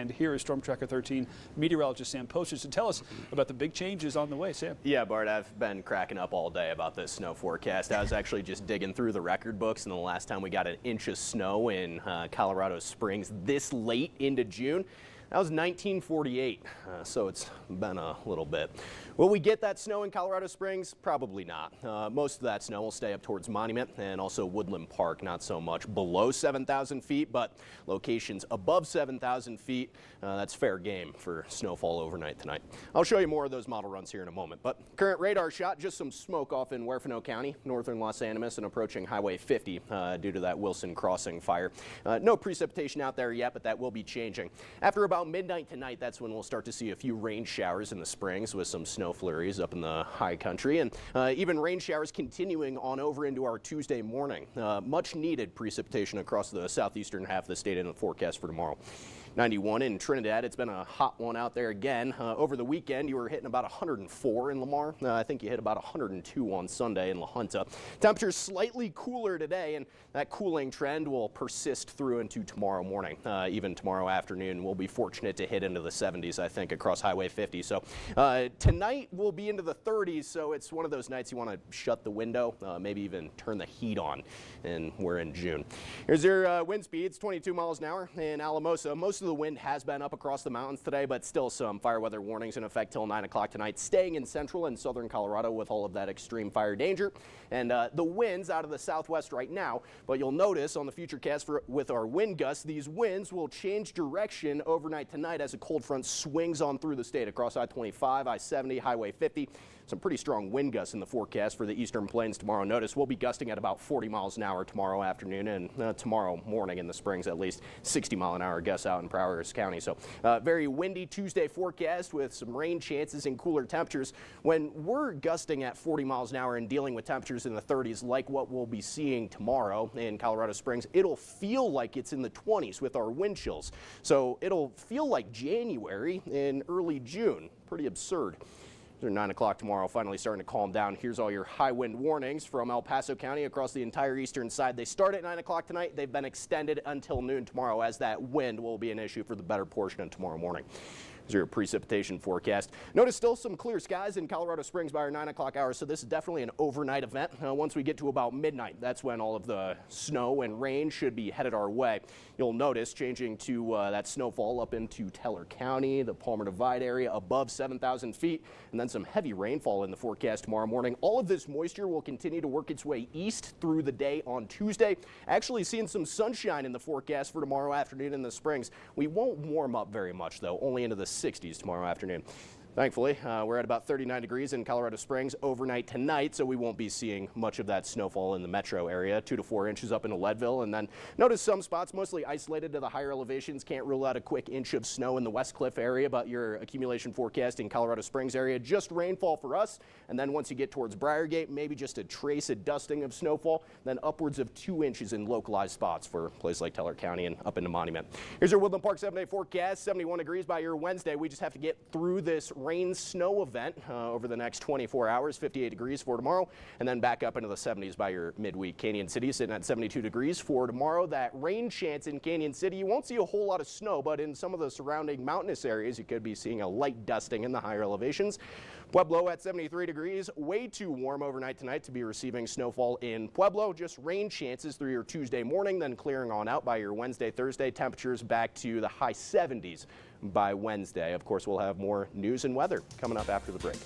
And here is Storm Tracker 13 meteorologist Sam Posters to tell us about the big changes on the way. Sam. Yeah, Bart, I've been cracking up all day about this snow forecast. I was actually just digging through the record books, and the last time we got an inch of snow in Colorado Springs this late into June, that was 1948, so it's been a little bit. Will we get that snow in Colorado Springs? Probably not. Most of that snow will stay up towards Monument and also Woodland Park, not so much below 7,000 feet, but locations above 7,000 feet, that's fair game for snowfall overnight tonight. I'll show you more of those model runs here in a moment, but current radar shot, just some smoke off in Huerfano County, northern Los Animas, and approaching Highway 50 due to that Wilson Crossing fire. No precipitation out there yet, but that will be changing. After about midnight tonight, that's when we'll start to see a few rain showers in the Springs with some snow flurries up in the high country, and even rain showers continuing on over into our Tuesday morning. Much needed precipitation across the southeastern half of the state in the forecast for tomorrow. 91 in Trinidad. It's been a hot one out there again. Over the weekend, you were hitting about 104 in Lamar. I think you hit about 102 on Sunday in La Junta. Temperatures slightly cooler today, and that cooling trend will persist through into tomorrow morning. Even tomorrow afternoon, we'll be fortunate to hit into the 70s, I think, across Highway 50. So tonight we'll be into the 30s, so it's one of those nights you want to shut the window, maybe even turn the heat on, and we're in June. Here's your wind speeds, 22 miles an hour in Alamosa. Most of the wind has been up across the mountains today, but still some fire weather warnings in effect till 9 o'clock tonight, staying in central and southern Colorado with all of that extreme fire danger. And the winds out of the southwest right now, but you'll notice on the FUTURECAST with our wind gusts, these winds will change direction overnight tonight as a cold front swings on through the state across I-25, I-70, Highway 50. Some pretty strong wind gusts in the forecast for the eastern plains tomorrow. Notice we'll be gusting at about 40 miles an hour tomorrow afternoon and tomorrow morning in the Springs, at least 60 mile an hour gusts out in Prowers County. So very windy Tuesday forecast with some rain chances and cooler temperatures. When we're gusting at 40 miles an hour and dealing with temperatures in the 30s like what we'll be seeing tomorrow in Colorado Springs, it'll feel like it's in the 20s with our wind chills. So it'll feel like January in early June. Pretty absurd. 9 o'clock tomorrow, finally starting to calm down. Here's all your high wind warnings from El Paso County across the entire eastern side. They start at 9 o'clock tonight. They've been extended until noon tomorrow, as that wind will be an issue for the better portion of tomorrow morning. Here's your precipitation forecast. Notice still some clear skies in Colorado Springs by our 9 o'clock hour, so this is definitely an overnight event. Once we get to about midnight, that's when all of the snow and rain should be headed our way. You'll notice changing to that snowfall up into Teller County, the Palmer Divide area above 7,000 feet, and then some heavy rainfall in the forecast tomorrow morning. All of this moisture will continue to work its way east through the day on Tuesday. Actually seeing some sunshine in the forecast for tomorrow afternoon in the Springs. We won't warm up very much, though, only into the 60s tomorrow afternoon. Thankfully, we're at about 39 degrees in Colorado Springs overnight tonight, so we won't be seeing much of that snowfall in the metro area. 2 to 4 inches up into Leadville, and then notice some spots mostly isolated to the higher elevations. Can't rule out a quick inch of snow in the West Cliff area, but your accumulation forecast in Colorado Springs area, just rainfall for us. And then once you get towards Briargate, maybe just a trace, a dusting of snowfall, then upwards of 2 inches in localized spots for places like Teller County and up into Monument. Here's your Woodland Park 7-day forecast, 71 degrees by your Wednesday. We just have to get through this rain snow event over the next 24 hours, 58 degrees for tomorrow, and then back up into the 70s by your midweek. Canyon City sitting at 72 degrees for tomorrow. That rain chance in Canyon City, you won't see a whole lot of snow, but in some of the surrounding mountainous areas, you could be seeing a light dusting in the higher elevations. Pueblo at 73 degrees, way too warm overnight tonight to be receiving snowfall in Pueblo. Just rain chances through your Tuesday morning, then clearing on out by your Wednesday, Thursday. Temperatures back to the high 70s by Wednesday. Of course, we'll have more news and weather coming up after the break.